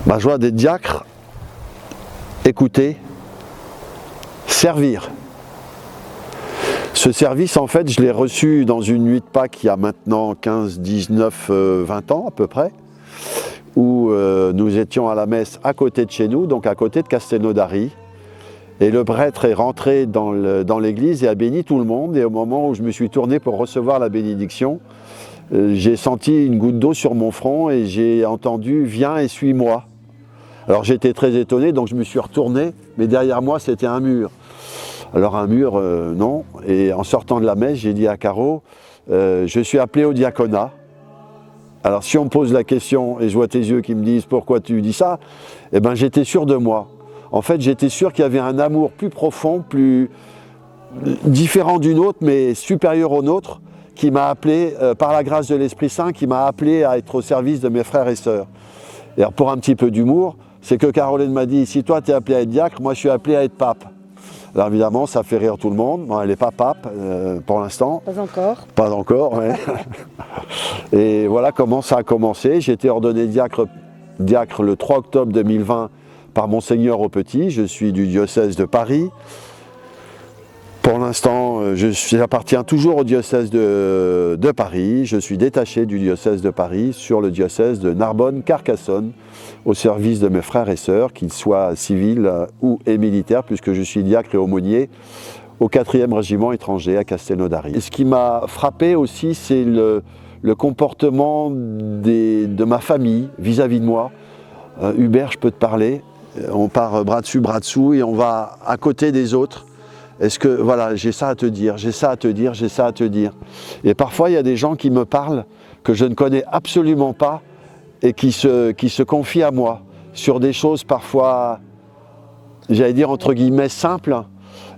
Ma joie d'être diacre, écouter, servir. Ce service, en fait, je l'ai reçu dans une nuit de Pâques il y a maintenant 15, 19, 20 ans à peu près, où nous étions à la messe à côté de chez nous, donc à côté de Castelnaudary. Et le prêtre est rentré dans l'église et a béni tout le monde. Et au moment où je me suis tourné pour recevoir la bénédiction, j'ai senti une goutte d'eau sur mon front et j'ai entendu « Viens et suis-moi ». Alors j'étais très étonné, donc je me suis retourné, mais derrière moi c'était un mur. Alors un mur, non. Et en sortant de la messe, j'ai dit à Caro, je suis appelé au diaconat. Alors si on me pose la question, et je vois tes yeux qui me disent pourquoi tu dis ça, eh ben j'étais sûr de moi. En fait, j'étais sûr qu'il y avait un amour plus profond, plus différent du nôtre, mais supérieur au nôtre, qui m'a appelé, par la grâce de l'Esprit Saint, qui m'a appelé à être au service de mes frères et sœurs. Et alors pour un petit peu d'humour, c'est que Caroline m'a dit, si toi tu es appelé à être diacre, moi je suis appelé à être pape. Alors évidemment, ça fait rire tout le monde. Bon, elle n'est pas pape pour l'instant. Pas encore. Pas encore, ouais. Et voilà comment ça a commencé. J'ai été ordonné diacre le 3 octobre 2020 par Monseigneur au Petit. Je suis du diocèse de Paris. Pour l'instant, j'appartiens toujours au diocèse de Paris. Je suis détaché du diocèse de Paris sur le diocèse de Narbonne-Carcassonne, au service de mes frères et sœurs, qu'ils soient civils ou militaires, puisque je suis diacre et aumônier au 4e régiment étranger à Castelnaudary. Et ce qui m'a frappé aussi, c'est le comportement de ma famille vis-à-vis de moi. Hubert, je peux te parler. On part bras dessus, bras dessous, et on va à côté des autres. Est-ce que, voilà, j'ai ça à te dire, j'ai ça à te dire, j'ai ça à te dire. Et parfois, il y a des gens qui me parlent que je ne connais absolument pas et qui se confient à moi sur des choses parfois, j'allais dire entre guillemets, simples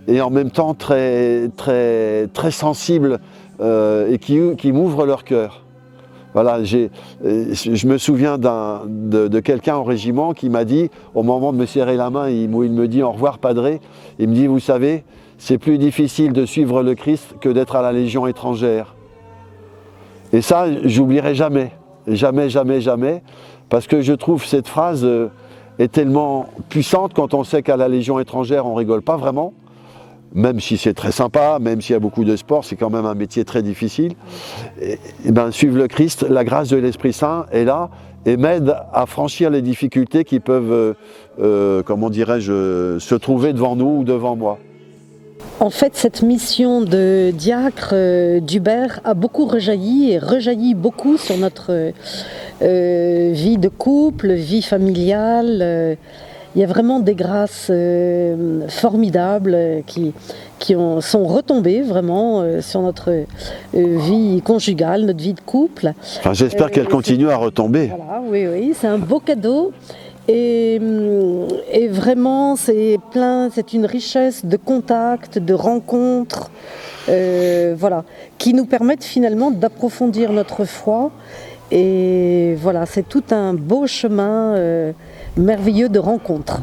et en même temps très, très, très sensibles et qui m'ouvrent leur cœur. Voilà, je me souviens de quelqu'un au régiment qui m'a dit, au moment de me serrer la main, il me dit « Au revoir, Padré », il me dit « Vous savez, c'est plus difficile de suivre le Christ que d'être à la Légion étrangère ». Et ça, j'oublierai jamais, jamais, jamais, jamais, parce que je trouve cette phrase est tellement puissante quand on sait qu'à la Légion étrangère, on rigole pas vraiment. Même si c'est très sympa, même s'il y a beaucoup de sport, c'est quand même un métier très difficile. Et ben, suivre le Christ, la grâce de l'Esprit Saint est là et m'aide à franchir les difficultés qui peuvent, comment dirais-je, se trouver devant nous ou devant moi. En fait, cette mission de diacre d'Hubert a beaucoup rejailli et rejaillit beaucoup sur notre vie de couple, vie familiale. Il y a vraiment des grâces formidables qui sont retombées vraiment sur notre vie conjugale, notre vie de couple. Enfin, j'espère qu'elle continue à retomber. Voilà, oui, oui, c'est un beau cadeau. Et vraiment, c'est une richesse de contacts, de rencontres, voilà, qui nous permettent finalement d'approfondir notre foi. Et voilà, c'est tout un beau chemin merveilleux de rencontres.